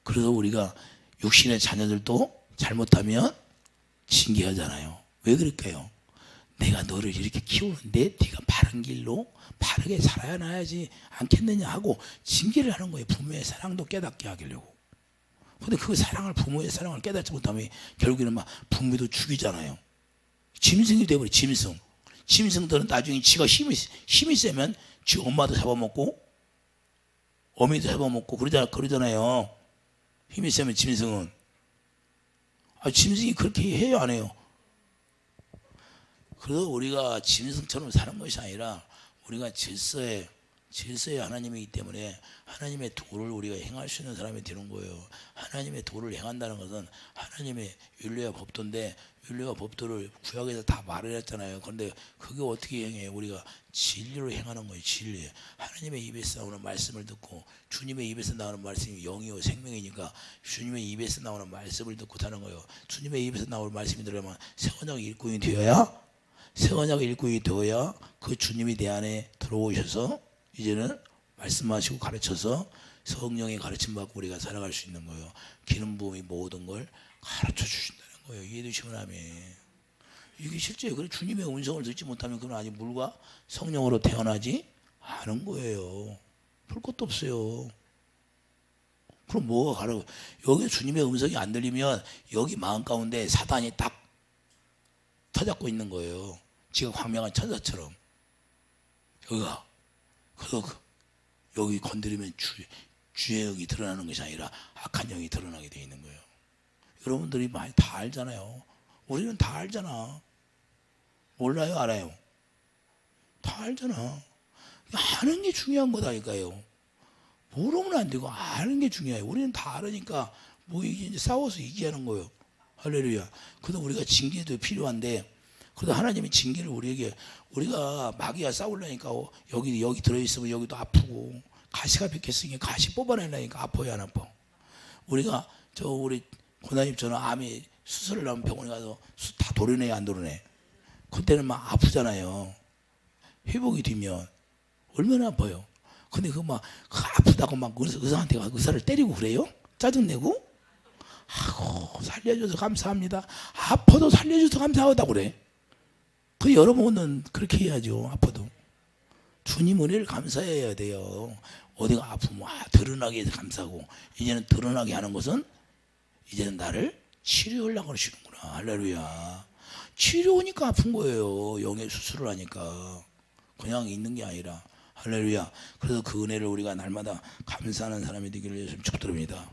Speaker 1: 그래서 우리가 육신의 자녀들도 잘못하면 징계하잖아요. 왜 그럴까요? 내가 너를 이렇게 키우는데 네가 바른 길로 바르게 살아야지 않겠느냐 하고 징계를 하는 거예요. 부모의 사랑도 깨닫게 하려고. 근데 그 사랑을, 부모의 사랑을 깨닫지 못하면 결국에는 막 부모도 죽이잖아요. 짐승이 돼버려. 짐승. 짐승들은 나중에 지가 힘이 세면 지 엄마도 잡아먹고 어미도 잡아먹고 그러잖아요. 힘이 세면 짐승은. 짐승이 그렇게 해요, 안 해요? 그래서 우리가 짐승처럼 사는 것이 아니라 우리가 질서에 하나님이기 때문에 하나님의 도를 우리가 행할 수 있는 사람이 되는 거예요. 하나님의 도를 행한다는 것은 하나님의 율례와 법도인데, 율례와 법도를 구약에서 다 말을 했잖아요. 그런데 그게 어떻게 행해요? 우리가 진리로 행하는 거예요. 진리. 하나님의 입에서 나오는 말씀을 듣고, 주님의 입에서 나오는 말씀이 영이요 생명이니까 주님의 입에서 나오는 말씀을 듣고 사는 거예요. 주님의 입에서 나오는 말씀이 들으면 새 언약 일꾼이 되어야, 새 언약 일꾼이 되어야 그 주님이 내 안에 들어오셔서 이제는 말씀하시고 가르쳐서 성령의 가르침 받고 우리가 살아갈 수 있는 거예요. 기름 부음이 모든 걸 가르쳐 주신다는 거예요. 이해되시면 아멘. 이게 실제예요. 그래 주님의 음성을 듣지 못하면 그건 아직 물과 성령으로 태어나지 않은 거예요. 볼 것도 없어요. 그럼 뭐가 가르쳐? 여기 주님의 음성이 안 들리면 여기 마음 가운데 사단이 딱 터잡고 있는 거예요. 지가 광명한 천사처럼. 여기가. 그래서 여기 건드리면 주의 영이 드러나는 것이 아니라 악한 영이 드러나게 되어 있는 거예요. 여러분들이 많이 다 알잖아요. 우리는 다 알잖아. 몰라요? 알아요? 다 알잖아. 아는 게 중요한 거다니까요. 모르면 안 되고 아는 게 중요해요. 우리는 다 알으니까 뭐 이제 싸워서 이기하는 거예요. 할렐루야. 그래도 우리가 징계도 필요한데, 그래도 하나님이 징계를 우리가 마귀와 싸우려니까 여기 들어있으면 여기도 아프고, 가시가 박혔으니까 가시 뽑아내려니까 아파요, 안 아파? 우리가 우리 고나님 저는 암이 수술을 하면 병원에 가서 다 도려내야 안 도려내? 그때는 막 아프잖아요. 회복이 되면 얼마나 아파요. 근데 아프다고 막 의사한테 가서 의사를 때리고 그래요? 짜증내고? 아이고 살려줘서 감사합니다. 아파도 살려줘서 감사하다고 그래. 그 여러분은 그렇게 해야죠. 아파도 주님 은혜를 감사해야 돼요. 어디가 아프면 드러나게 해서 감사하고, 이제는 드러나게 하는 것은 이제는 나를 치료하려고 하시는구나. 할렐루야. 치료하니까 아픈 거예요. 영의 수술을 하니까 그냥 있는 게 아니라. 할렐루야. 그래서 그 은혜를 우리가 날마다 감사하는 사람이 되기를 예수님 축복드립니다.